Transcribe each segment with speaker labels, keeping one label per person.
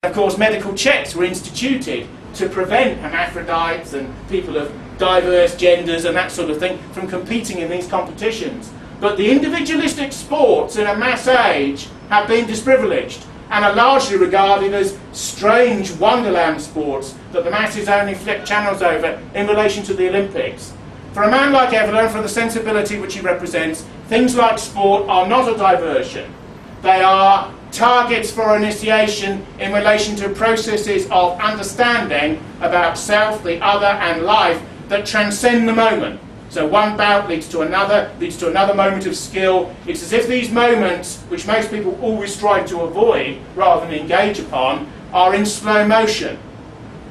Speaker 1: Of course, medical checks were instituted to prevent hermaphrodites and people of diverse genders and that sort of thing from competing in these competitions. But the individualistic sports in a mass age have been disprivileged and are largely regarded as strange wonderland sports that the masses only flip channels over in relation to the Olympics. For a man like Evola, and for the sensibility which he represents, things like sport are not a diversion. They are targets for initiation in relation to processes of understanding about self, the other and life that transcend the moment. So one bout leads to another moment of skill. It's as if these moments, which most people always strive to avoid rather than engage upon, are in slow motion.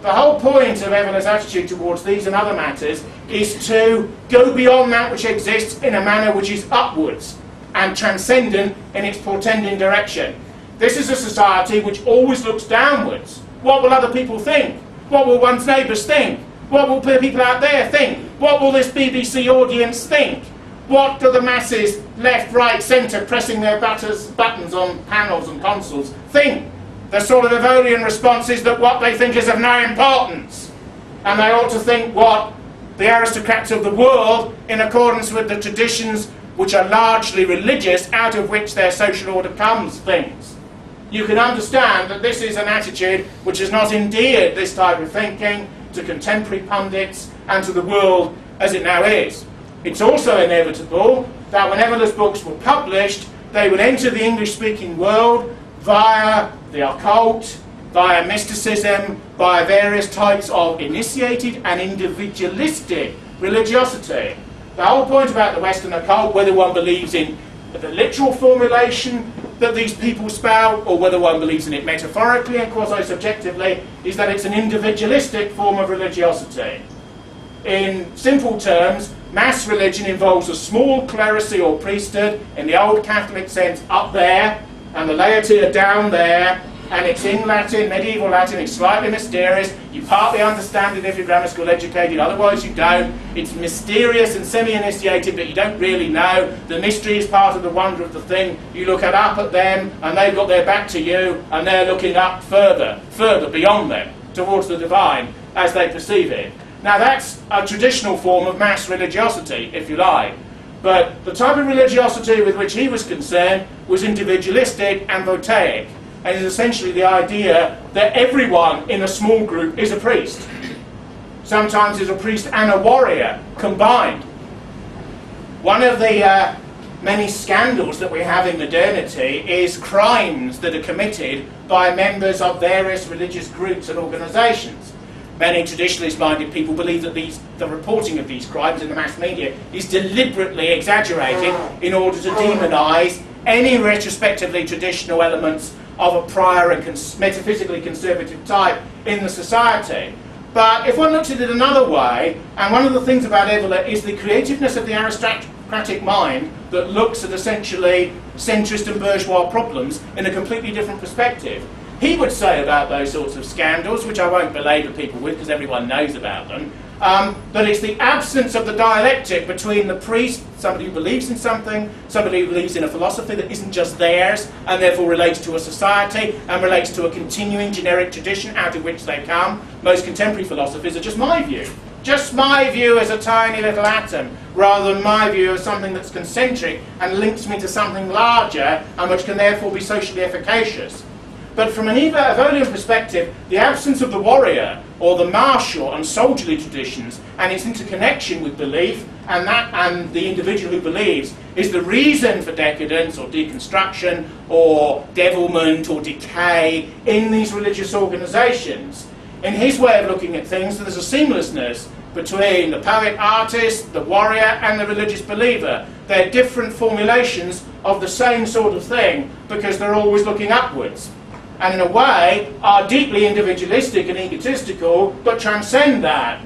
Speaker 1: The whole point of Evola's attitude towards these and other matters is to go beyond that which exists in a manner which is upwards and transcendent in its portending direction. This is a society which always looks downwards. What will other people think? What will one's neighbours think? What will people out there think? What will this BBC audience think? What do the masses, left, right, centre, pressing their buttons on panels and consoles, think? The sort of Evolian response is that what they think is of no importance. And they ought to think what the aristocrats of the world, in accordance with the traditions which are largely religious, out of which their social order comes, thinks. You can understand that this is an attitude which has not endeared this type of thinking to contemporary pundits and to the world as it now is. It's also inevitable that when Evola's books were published, they would enter the English-speaking world via the occult, via mysticism, via various types of initiated and individualistic religiosity. The whole point about the Western occult, whether one believes in the literal formulation that these people spout, or whether one believes in it metaphorically and quasi-subjectively, is that it's an individualistic form of religiosity. In simple terms, mass religion involves a small clerisy or priesthood, in the old Catholic sense, up there, and the laity are down there, and it's in Latin, medieval Latin, it's slightly mysterious. You partly understand it if you're grammar school educated, otherwise you don't. It's mysterious and semi-initiated, but you don't really know. The mystery is part of the wonder of the thing. You look up at them, and they've got their back to you, and they're looking up further beyond them, towards the divine, as they perceive it. Now that's a traditional form of mass religiosity, if you like. But the type of religiosity with which he was concerned was individualistic and voltaic, and is essentially the idea that everyone in a small group is a priest. Sometimes is a priest and a warrior combined. One of the many scandals that we have in modernity is crimes that are committed by members of various religious groups and organisations. Many traditionalist-minded people believe that the reporting of these crimes in the mass media is deliberately exaggerated in order to demonise any retrospectively traditional elements of a prior and metaphysically conservative type in the society. But if one looks at it another way, and one of the things about Evola is the creativeness of the aristocratic mind that looks at essentially centrist and bourgeois problems in a completely different perspective. He would say about those sorts of scandals, which I won't belabour people with because everyone knows about them, but it's the absence of the dialectic between the priest, somebody who believes in something, somebody who believes in a philosophy that isn't just theirs and therefore relates to a society and relates to a continuing generic tradition out of which they come. Most contemporary philosophies are just my view. Just my view as a tiny little atom, rather than my view as something that's concentric and links me to something larger and which can therefore be socially efficacious. But from an Evolian perspective, the absence of the warrior or the martial and soldierly traditions and its interconnection with belief and the individual who believes is the reason for decadence or deconstruction or devilment or decay in these religious organisations. In his way of looking at things, there's a seamlessness between the poet-artist, the warrior and the religious believer. They're different formulations of the same sort of thing because they're always looking upwards. And in a way are deeply individualistic and egotistical, but transcend that.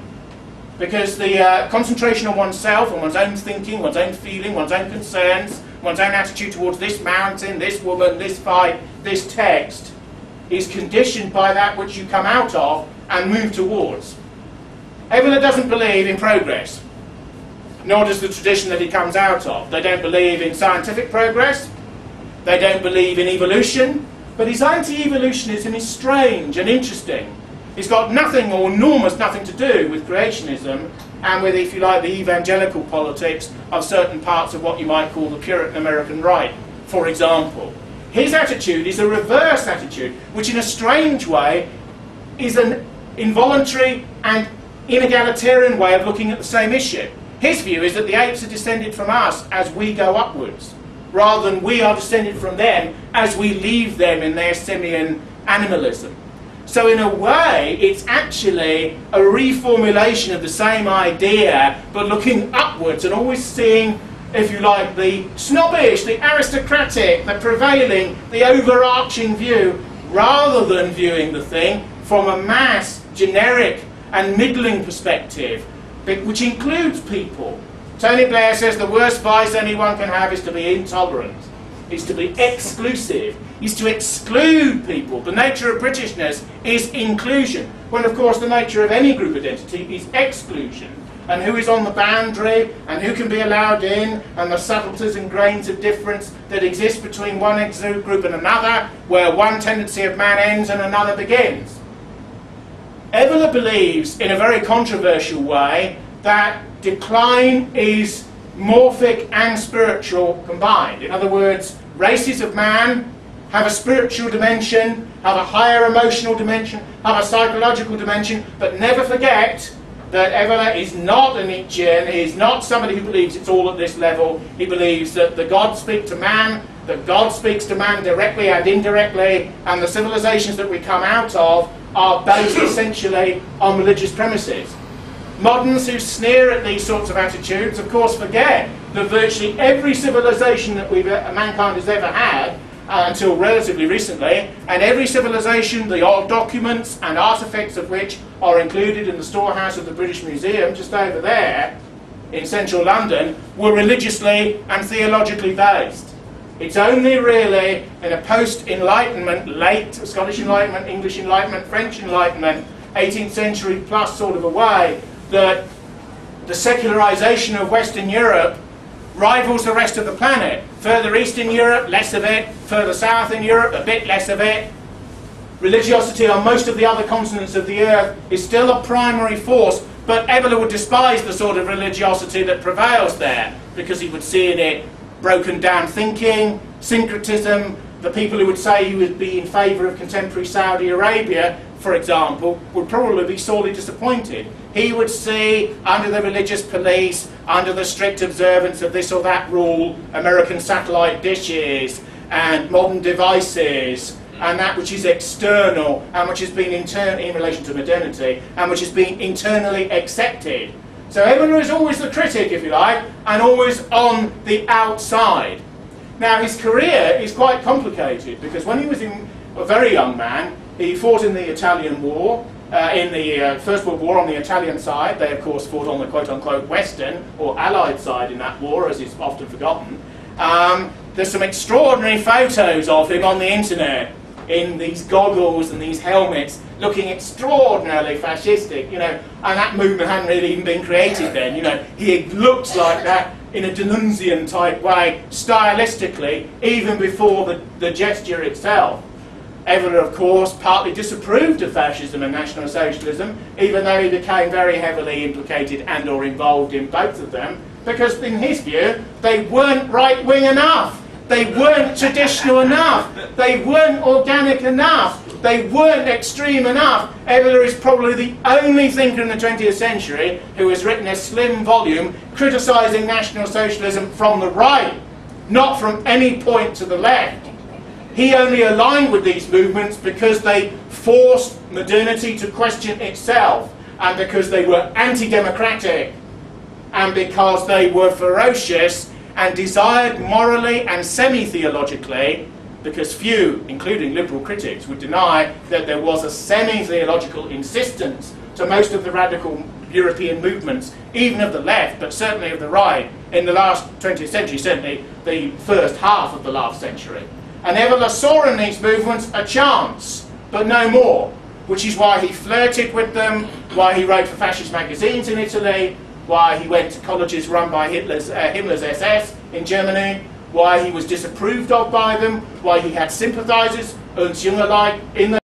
Speaker 1: Because the concentration on oneself, on one's own thinking, one's own feeling, one's own concerns, one's own attitude towards this mountain, this woman, this fight, this text, is conditioned by that which you come out of and move towards. Evola doesn't believe in progress, nor does the tradition that he comes out of. They don't believe in scientific progress, they don't believe in evolution, But his anti-evolutionism is strange and interesting. It's got nothing or enormous nothing to do with creationism and with, if you like, the evangelical politics of certain parts of what you might call the Puritan American right, for example. His attitude is a reverse attitude, which in a strange way is an involuntary and inegalitarian way of looking at the same issue. His view is that the apes are descended from us as we go upwards, rather than we are descended from them as we leave them in their simian animalism. So in a way, it's actually a reformulation of the same idea, but looking upwards and always seeing, if you like, the snobbish, the aristocratic, the prevailing, the overarching view, rather than viewing the thing from a mass, generic and middling perspective, which includes people. Tony Blair says the worst vice anyone can have is to be intolerant, is to be exclusive, is to exclude people. The nature of Britishness is inclusion, when of course the nature of any group identity is exclusion. And who is on the boundary, and who can be allowed in, and the subtleties and grains of difference that exist between one group and another, where one tendency of man ends and another begins. Evola believes, in a very controversial way, that decline is morphic and spiritual combined. In other words, races of man have a spiritual dimension, have a higher emotional dimension, have a psychological dimension, but never forget that Evola is not a Nietzschean. He is not somebody who believes it's all at this level. He believes that the God speaks to man, that God speaks to man directly and indirectly, and the civilizations that we come out of are based essentially on religious premises. Moderns who sneer at these sorts of attitudes, of course, forget that virtually every civilization that mankind has ever had, until relatively recently, and every civilization, the old documents and artefacts of which are included in the storehouse of the British Museum, just over there, in central London, were religiously and theologically based. It's only really in a post-Enlightenment, late Scottish Enlightenment, English Enlightenment, French Enlightenment, 18th century plus sort of a way, that the secularization of Western Europe rivals the rest of the planet. Further east in Europe, less of it. Further south in Europe, a bit less of it. Religiosity on most of the other continents of the earth is still a primary force, but Evola would despise the sort of religiosity that prevails there, because he would see in it broken down thinking, syncretism. The people who would say he would be in favour of contemporary Saudi Arabia, for example, would probably be sorely disappointed. He would see, under the religious police, under the strict observance of this or that rule, American satellite dishes and modern devices, and that which is external and which has been in relation to modernity and which has been internally accepted. So Evola is always the critic, if you like, and always on the outside. Now his career is quite complicated, because when he was a very young man, he fought in the Italian War, in the First World War on the Italian side. They of course fought on the quote-unquote Western or Allied side in that war, as is often forgotten. There's some extraordinary photos of him on the internet in these goggles and these helmets, looking extraordinarily fascistic, you know, and that movement hadn't really even been created then, you know. He looked like that in a D'Annunzian type way, stylistically, even before the gesture itself. Evola, of course, partly disapproved of fascism and National Socialism, even though he became very heavily implicated and or involved in both of them, because in his view, they weren't right-wing enough. They weren't traditional enough. They weren't organic enough. They weren't extreme enough. Evola is probably the only thinker in the 20th century who has written a slim volume criticising National Socialism from the right, not from any point to the left. He only aligned with these movements because they forced modernity to question itself, and because they were anti-democratic, and because they were ferocious and desired morally and semi-theologically, because few, including liberal critics, would deny that there was a semi-theological insistence to most of the radical European movements, even of the left, but certainly of the right, in the last 20th century, certainly the first half of the last century. And Evola saw in these movements a chance, but no more, which is why he flirted with them, why he wrote for fascist magazines in Italy, why he went to colleges run by Himmler's SS in Germany, why he was disapproved of by them, why he had sympathisers uns Jüngerlein in